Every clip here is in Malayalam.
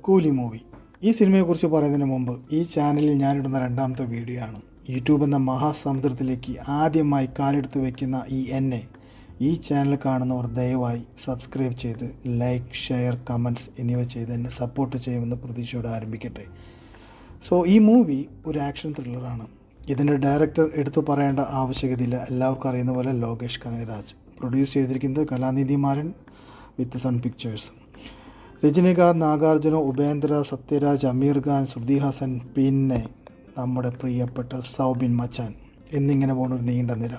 കൂലി മൂവി. ഈ സിനിമയെക്കുറിച്ച് പറയുന്നതിന് മുമ്പ് ഈ ചാനലിൽ ഞാനിടുന്ന രണ്ടാമത്തെ വീഡിയോ ആണ്. യൂട്യൂബ് എന്ന മഹാസമുദ്രത്തിലേക്ക് ആദ്യമായി കാലെടുത്ത് വയ്ക്കുന്ന എന്നെ ഈ ചാനൽ കാണുന്നവർ ദയവായി സബ്സ്ക്രൈബ് ചെയ്ത് ലൈക്ക്, ഷെയർ, കമൻറ്റ്സ് എന്നിവ ചെയ്ത് എന്നെ സപ്പോർട്ട് ചെയ്യുമെന്ന് പ്രതീക്ഷയോടെ ആരംഭിക്കട്ടെ. ഈ മൂവി ഒരു ആക്ഷൻ ത്രില്ലറാണ്. ഇതിൻ്റെ ഡയറക്ടർ എടുത്തു പറയേണ്ട ആവശ്യകതയില്ല, എല്ലാവർക്കും അറിയുന്ന പോലെ ലോകേഷ് കനകരാജ്. പ്രൊഡ്യൂസ് ചെയ്തിരിക്കുന്നത് കലാനിധി മാരൻ വിത്ത് സൺ പിക്ചേഴ്സ്. രജനികാന്ത്, നാഗാർജുന, ഉപേന്ദ്ര, സത്യരാജ്, അമീർ ഖാൻ, ശ്രുതി ഹാസൻ, പിന്നെ നമ്മുടെ പ്രിയപ്പെട്ട സൗബിൻ മച്ചാൻ എന്നിങ്ങനെ പോകുന്ന ഒരു നീണ്ട നിര.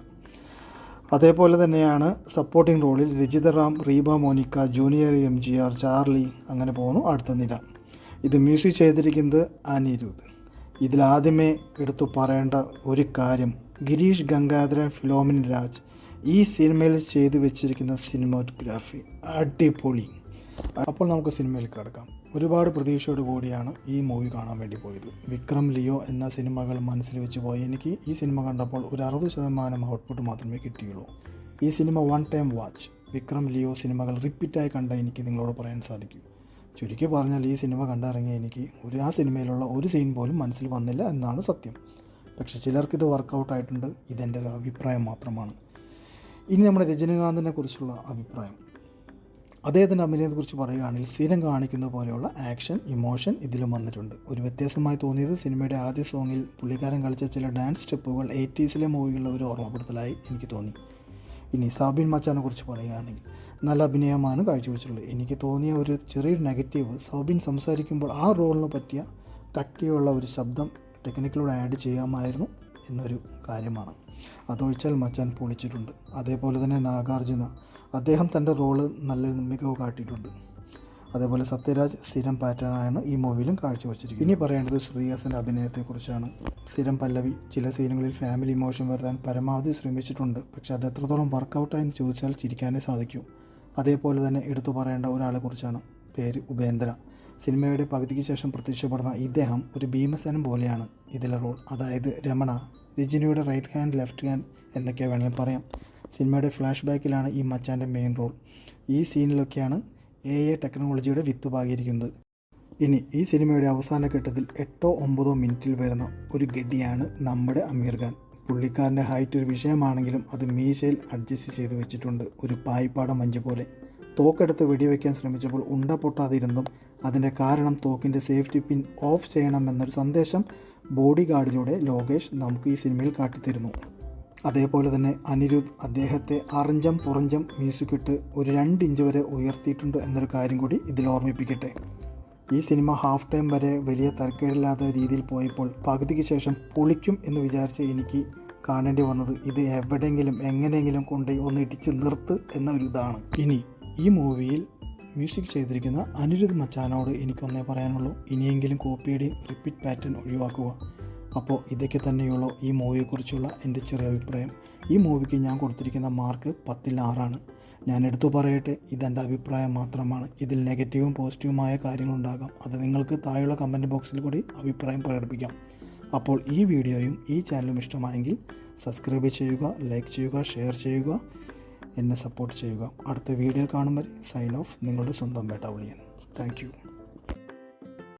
അതേപോലെ തന്നെയാണ് സപ്പോർട്ടിംഗ് റോളിൽ Rajitha Ram, Reeba Monica, junior MGR, Charlie, അങ്ങനെ പോകുന്നു അടുത്ത നിര. ഇത് മ്യൂസിക് ചെയ്തിരിക്കുന്നത് അനിരുദ്ധ്. ഇതിലാദ്യമേ എടുത്തു പറയേണ്ട ഒരു കാര്യം, ഗിരീഷ് ഗംഗാധരൻ, ഫിലോമിൻ രാജ് ഈ സിനിമയിൽ ചെയ്തു വെച്ചിരിക്കുന്ന സിനിമാറ്റോഗ്രാഫി അടിപൊളി. അപ്പോൾ നമുക്ക് സിനിമയിൽ കിടക്കാം. ഒരുപാട് പ്രതീക്ഷയോട് കൂടിയാണ് ഈ മൂവി കാണാൻ വേണ്ടി പോയത്. വിക്രം, ലിയോ എന്ന സിനിമകൾ മനസ്സിൽ വെച്ച് പോയി എനിക്ക് ഈ സിനിമ കണ്ടപ്പോൾ ഒരു 60% ഔട്ട്പുട്ട് മാത്രമേ കിട്ടിയുള്ളൂ. ഈ cinema one time watch. Vikram, Leo സിനിമകൾ റിപ്പീറ്റായി കണ്ട എനിക്ക് നിങ്ങളോട് പറയാൻ സാധിക്കും. ചുരുക്കി പറഞ്ഞാൽ ഈ സിനിമ കണ്ടിറങ്ങിയ എനിക്ക് ആ സിനിമയിലുള്ള ഒരു സീൻ പോലും മനസ്സിൽ വന്നില്ല എന്നാണ് സത്യം. പക്ഷേ ചിലർക്കിത് വർക്കൗട്ടായിട്ടുണ്ട്. ഇതെൻ്റെ ഒരു അഭിപ്രായം മാത്രമാണ്. ഇനി നമ്മുടെ രജനികാന്തിനെ കുറിച്ചുള്ള അഭിപ്രായം. അദ്ദേഹത്തിൻ്റെ അഭിനയത്തെക്കുറിച്ച് പറയുകയാണെങ്കിൽ സ്ഥിരം കാണിക്കുന്ന പോലെയുള്ള ആക്ഷൻ, ഇമോഷൻ ഇതിലും വന്നിട്ടുണ്ട്. ഒരു വ്യത്യാസമായി തോന്നിയത് സിനിമയുടെ ആദ്യ സോങ്ങിൽ പുള്ളിക്കാരൻ കളിച്ച ചില ഡാൻസ് സ്റ്റെപ്പുകൾ 80s മൂവികളിലെ ഒരു ഓർമ്മപ്പെടുത്തലായി എനിക്ക് തോന്നി. ഇനി സൗബിൻ മച്ചാനെ കുറിച്ച് പറയുകയാണെങ്കിൽ നല്ല അഭിനയമാണ് കാഴ്ചവെച്ചിട്ടുള്ളത്. എനിക്ക് തോന്നിയ ഒരു ചെറിയൊരു നെഗറ്റീവ്, സൗബിൻ സംസാരിക്കുമ്പോൾ ആ റോളിന് പറ്റിയ കട്ടിയുള്ള ഒരു ശബ്ദം ടെക്നിക്കിലൂടെ ആഡ് ചെയ്യാമായിരുന്നു എന്നൊരു കാര്യമാണ്. അതൊഴിച്ചാൽ മച്ചാൻ പൊളിച്ചിട്ടുണ്ട്. അതേപോലെ തന്നെ നാഗാർജുന, അദ്ദേഹം തൻ്റെ റോള് നല്ല മികവ് കാട്ടിയിട്ടുണ്ട്. അതേപോലെ സത്യരാജ് സ്ഥിരം പാറ്റേണാണ് ഈ മൂവിയിലും കാഴ്ചവെച്ചിരിക്കുന്നത്. ഇനി പറയേണ്ടത് ശ്രുതി ഹാസൻ്റെ അഭിനയത്തെക്കുറിച്ചാണ്. സ്ഥിരം പല്ലവി, ചില സീനുകളിൽ ഫാമിലി ഇമോഷൻ വരുത്താൻ പരമാവധി ശ്രമിച്ചിട്ടുണ്ട്. പക്ഷേ അത് എത്രത്തോളം വർക്കൗട്ടായെന്ന് ചോദിച്ചാൽ ചിരിക്കാനേ സാധിക്കൂ. അതേപോലെ തന്നെ എടുത്തു പറയേണ്ട ഒരാളെക്കുറിച്ചാണ്, പേര് ഉപേന്ദ്ര. സിനിമയുടെ പകുതിക്ക് ശേഷം പ്രത്യക്ഷപ്പെടുന്ന ഇദ്ദേഹം ഒരു ഭീമസേനം പോലെയാണ് ഇതിലെ റോൾ. അതായത് രമണ, രജനിയുടെ റൈറ്റ് ഹാൻഡ്, ലെഫ്റ്റ് ഹാൻഡ് എന്നൊക്കെ വേണമെങ്കിൽ പറയാം. സിനിമയുടെ ഫ്ലാഷ് ബാക്കിലാണ് ഈ മച്ചാൻ്റെ മെയിൻ റോൾ. ഈ സീനിലൊക്കെയാണ് AI ടെക്നോളജിയുടെ വിത്ത് പാകിയിരിക്കുന്നത്. ഇനി ഈ സിനിമയുടെ അവസാന ഘട്ടത്തിൽ 8-9 മിനിറ്റിൽ വരുന്ന ഒരു ഗഡിയാണ് നമ്മുടെ അമീർ ഖാൻ. പുള്ളിക്കാരൻ്റെ ഹൈറ്റ് ഒരു വിഷയമാണെങ്കിലും അത് മീശയിൽ അഡ്ജസ്റ്റ് ചെയ്ത് വെച്ചിട്ടുണ്ട്, ഒരു പായിപ്പാട മഞ്ച് പോലെ. തോക്കെടുത്ത് വെടിവെക്കാൻ ശ്രമിച്ചപ്പോൾ ഉണ്ട പൊട്ടാതിരുന്നും അതിൻ്റെ കാരണം തോക്കിൻ്റെ സേഫ്റ്റി പിൻ ഓഫ് ചെയ്യണമെന്നൊരു സന്ദേശം ബോഡി ഗാർഡിലൂടെ ലോകേഷ് നമുക്ക് ഈ സിനിമയിൽ കാട്ടിത്തരുന്നു. അതേപോലെ തന്നെ അനിരുദ്ധ് അദ്ദേഹത്തെ അറഞ്ചം പുറഞ്ചം മ്യൂസിക് ഇട്ട് ഒരു 2 ഇഞ്ച് വരെ ഉയർത്തിയിട്ടുണ്ട് എന്നൊരു കാര്യം കൂടി ഇതിൽ ഓർമ്മിപ്പിക്കട്ടെ. ഈ സിനിമ ഹാഫ് ടൈം വരെ വലിയ തരക്കേടില്ലാത്ത രീതിയിൽ പോയപ്പോൾ പകുതിക്ക് ശേഷം പൊളിക്കും എന്ന് വിചാരിച്ച് എനിക്ക് കാണേണ്ടി വന്നത് ഇത് എവിടെയെങ്കിലും എങ്ങനെയെങ്കിലും കൊണ്ടുപോയി ഒന്ന് ഇടിച്ച് നിർത്ത് എന്നൊരു ഇതാണ്. ഇനി ഈ മൂവിയിൽ മ്യൂസിക് ചെയ്തിരിക്കുന്ന അനിരുദ്ധ് മച്ചാനോട് എനിക്കൊന്നേ പറയാനുള്ളൂ, ഇനിയെങ്കിലും കോപ്പിയുടെയും റിപ്പീറ്റ് പാറ്റേൺ ഒഴിവാക്കുക. അപ്പോൾ ഇതൊക്കെ തന്നെയുള്ളൂ ഈ മൂവിയെക്കുറിച്ചുള്ള എൻ്റെ ചെറിയ അഭിപ്രായം. ഈ മൂവിക്ക് ഞാൻ കൊടുത്തിരിക്കുന്ന മാർക്ക് 10ൽ 6ആണ്. ഞാൻ എടുത്തു പറയട്ടെ, ഇതെൻ്റെ അഭിപ്രായം മാത്രമാണ്. ഇതിൽ നെഗറ്റീവും പോസിറ്റീവുമായ കാര്യങ്ങളുണ്ടാകാം. അത് നിങ്ങൾക്ക് താഴെയുള്ള കമൻറ്റ് ബോക്സിൽ കൂടി അഭിപ്രായം പ്രകടിപ്പിക്കാം. അപ്പോൾ ഈ വീഡിയോയും ഈ ചാനലും ഇഷ്ടമായെങ്കിൽ സബ്സ്ക്രൈബ് ചെയ്യുക, ലൈക്ക് ചെയ്യുക, ഷെയർ ചെയ്യുക, എന്നെ സപ്പോർട്ട് ചെയ്യുക. അടുത്ത വീഡിയോ കാണും വരെ സൈൻ ഓഫ്, നിങ്ങളുടെ സ്വന്തം ബേട്ട വിളിയൻ. Thank you.